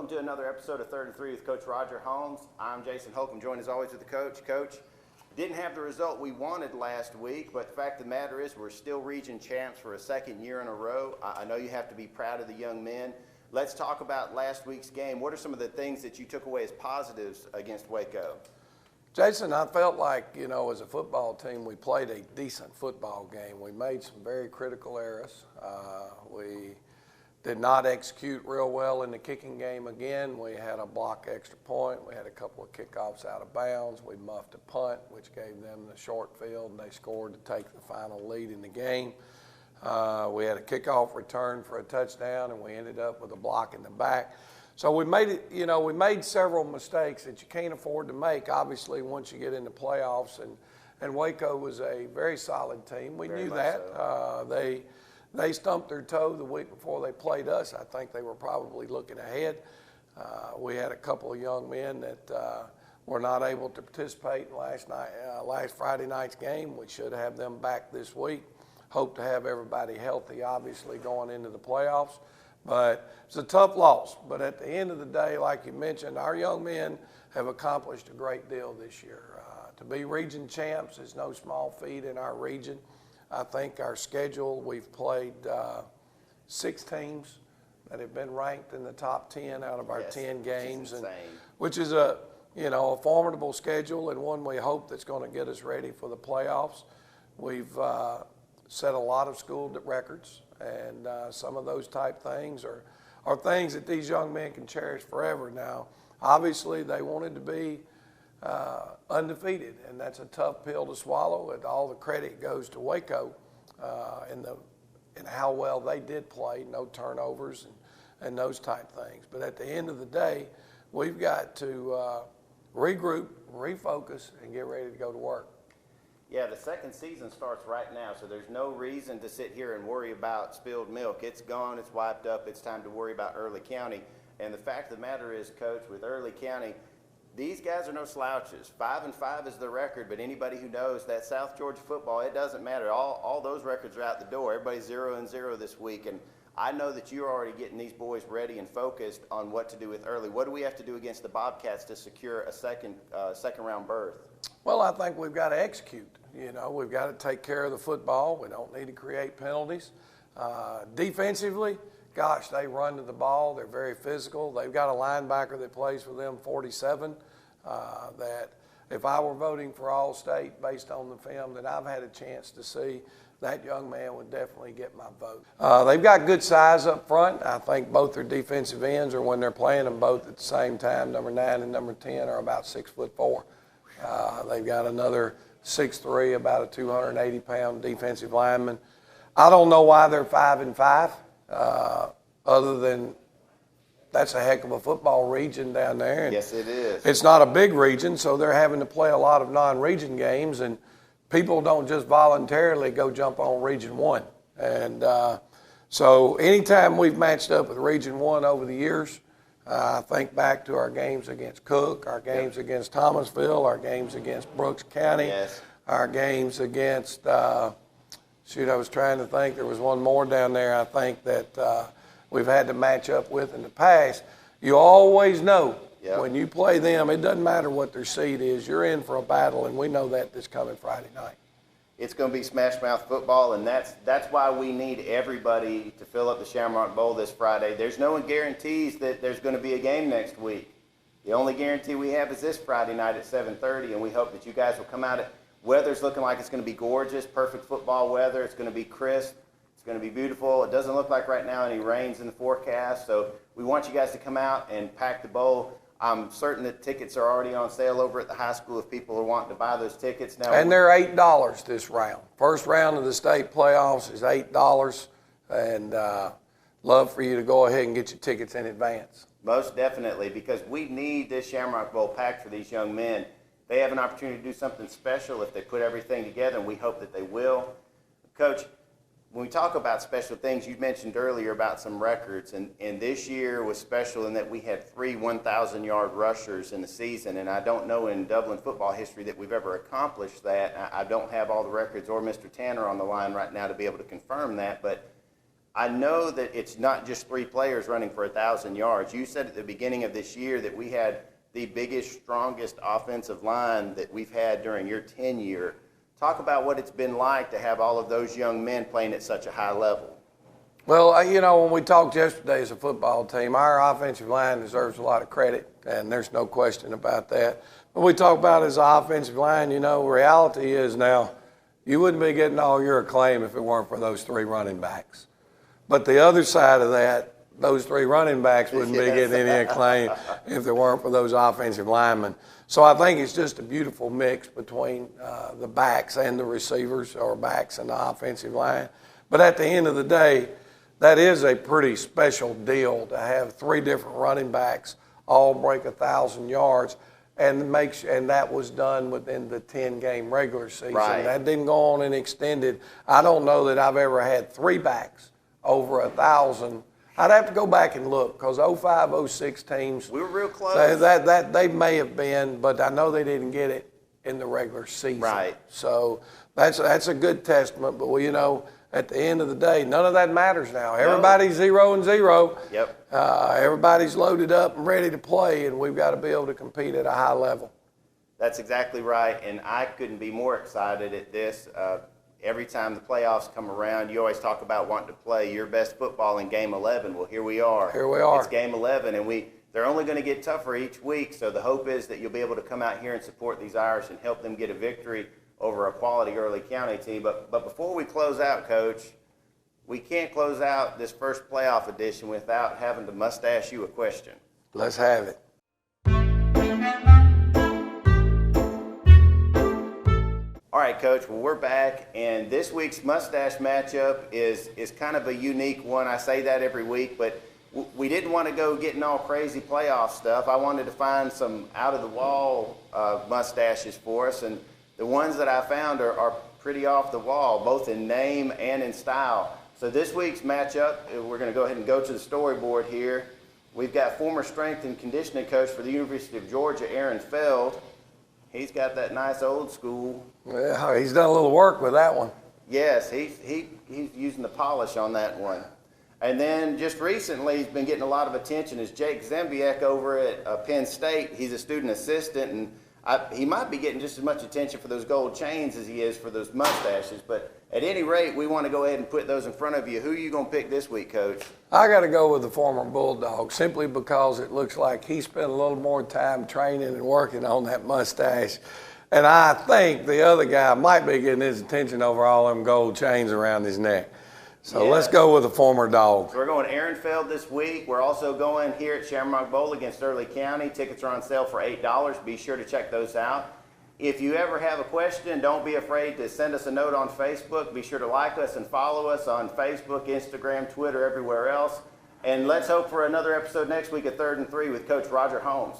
Welcome to another episode of 3rd and 3 with Coach Roger Holmes. I'm Jason Holcomb, joined as always with the coach. Coach, didn't have the result we wanted last week, but the fact of the matter is we're still region champs for a second year in a row. I know you have to be proud of the young men. Let's talk about last week's game. What are some of the things that you took away as positives against Waco? Jason, I felt like, as a football team, we played a decent football game. We made some very critical errors. We did not execute real well in the kicking game again. We had a block extra point. We had a couple of kickoffs out of bounds. We muffed a punt, which gave them the short field, and they scored to take the final lead in the game. We had a kickoff return for a touchdown, and we ended up with a block in the back. So we made it, we made several mistakes that you can't afford to make, obviously, once you get into playoffs. And Waco was a very solid team. We knew that. So. They stumped their toe the week before they played us. I think they were probably looking ahead. We had a couple of young men that were not able to participate in last Friday night's game. We should have them back this week. Hope to have everybody healthy, obviously, going into the playoffs. But it's a tough loss. But at the end of the day, like you mentioned, our young men have accomplished a great deal this year. To be region champs is no small feat in our region. I think our schedule, we've played 6 teams that have been ranked in the top 10 out of our 10 games, which is a formidable schedule and one we hope that's going to get us ready for the playoffs. We've set a lot of school records, and some of those type things are things that these young men can cherish forever. Now, obviously, they wanted to be undefeated, and that's a tough pill to swallow. And all the credit goes to Waco in how well they did play, no turnovers and those type things. But at the end of the day, we've got to regroup, refocus, and get ready to go to work. Yeah, the second season starts right now, so there's no reason to sit here and worry about spilled milk. It's gone, it's wiped up, it's time to worry about Early County. And the fact of the matter is, Coach, with Early County, these guys are no slouches. 5-5 is the record, but anybody who knows that South Georgia football, it doesn't matter. All those records are out the door. Everybody's 0-0 this week, and I know that you're already getting these boys ready and focused on what to do with Early. What do we have to do against the Bobcats to secure a second round berth? Well, I think we've got to execute. We've got to take care of the football. We don't need to create penalties. Defensively, gosh, they run to the ball. They're very physical. They've got a linebacker that plays for them, 47, that if I were voting for All-State based on the film that I've had a chance to see, that young man would definitely get my vote. They've got good size up front. I think both their defensive ends, or when they're playing them both at the same time, number 9 and number 10, are about 6'4". They've got another 6'3", about a 280-pound defensive lineman. I don't know why they're 5-5. Other than that's a heck of a football region down there. And yes, it is. It's not a big region, so they're having to play a lot of non-region games, and people don't just voluntarily go jump on Region 1. And so anytime we've matched up with Region 1 over the years, I think back to our games against Cook, our games against Thomasville, our games against Brooks County, our games against I was trying to think. There was one more down there, I think, that we've had to match up with in the past. You always know when you play them, it doesn't matter what their seed is. You're in for a battle, and we know that this coming Friday night. It's going to be smash mouth football, and that's why we need everybody to fill up the Shamrock Bowl this Friday. There's no one guarantees that there's going to be a game next week. The only guarantee we have is this Friday night at 7:30, and we hope that you guys will come out. Weather's looking like it's going to be gorgeous, perfect football weather. It's going to be crisp. It's going to be beautiful. It doesn't look like right now any rain's in the forecast, so we want you guys to come out and pack the bowl. I'm certain that tickets are already on sale over at the high school if people are wanting to buy those tickets now. And they're $8 this round. First round of the state playoffs is $8, and love for you to go ahead and get your tickets in advance. Most definitely, because we need this Shamrock Bowl packed for these young men. They have an opportunity to do something special if they put everything together, and we hope that they will. Coach, when we talk about special things, you mentioned earlier about some records, and this year was special in that we had 3 1,000-yard rushers in the season, and I don't know in Dublin football history that we've ever accomplished that. I don't have all the records or Mr. Tanner on the line right now to be able to confirm that, but I know that it's not just 3 players running for 1,000 yards. You said at the beginning of this year that we had the biggest, strongest offensive line that we've had during your tenure. Talk about what it's been like to have all of those young men playing at such a high level. Well, you know, when we talked yesterday as a football team, our offensive line deserves a lot of credit, and there's no question about that. When we talk about it as an offensive line, you know, reality is now you wouldn't be getting all your acclaim if it weren't for those 3 running backs. But the other side of that, those 3 running backs wouldn't be getting any acclaim if there weren't for those offensive linemen. So I think it's just a beautiful mix between the backs and the receivers, or backs and the offensive line. But at the end of the day, that is a pretty special deal to have 3 different running backs all break 1,000 yards, and that was done within the 10-game regular season. Right. That didn't go on and extended. I don't know that I've ever had 3 backs over 1,000. I'd have to go back and look, because 05, 06 teams, We were real close. they may have been, but I know they didn't get it in the regular season. Right. So that's a good testament. But you know, at the end of the day, none of that matters now. Everybody's 0-0. Yep. Everybody's loaded up and ready to play, and we've got to be able to compete at a high level. That's exactly right, and I couldn't be more excited at this. Every time the playoffs come around, you always talk about wanting to play your best football in Game 11. Well, here we are. Here we are. It's Game 11, and they're only going to get tougher each week, so the hope is that you'll be able to come out here and support these Irish and help them get a victory over a quality Early County team. But before we close out, Coach, we can't close out this first playoff edition without having to mustache you a question. Let's have it. All right, Coach, well, we're back, and this week's mustache matchup is kind of a unique one. I say that every week, but we didn't want to go getting all crazy playoff stuff. I wanted to find some out-of-the-wall mustaches for us, and the ones that I found are pretty off the wall, both in name and in style. So this week's matchup, we're going to go ahead and go to the storyboard here. We've got former strength and conditioning coach for the University of Georgia, Aaron Feld. He's got that nice old school. Yeah, he's done a little work with that one. Yes, he's using the polish on that one. And then just recently, he's been getting a lot of attention is Jake Zembiek over at Penn State. He's a student assistant, and he might be getting just as much attention for those gold chains as he is for those mustaches. But at any rate, we want to go ahead and put those in front of you. Who are you going to pick this week, Coach? I got to go with the former Bulldog, simply because it looks like he spent a little more time training and working on that mustache. And I think the other guy might be getting his attention over all them gold chains around his neck. So Yeah. Let's go with the former dog. So we're going Aaron Feld this week. We're also going here at Shamrock Bowl against Early County. Tickets are on sale for $8. Be sure to check those out. If you ever have a question, don't be afraid to send us a note on Facebook. Be sure to like us and follow us on Facebook, Instagram, Twitter, everywhere else. And let's hope for another episode next week at 3rd and 3 with Coach Roger Holmes.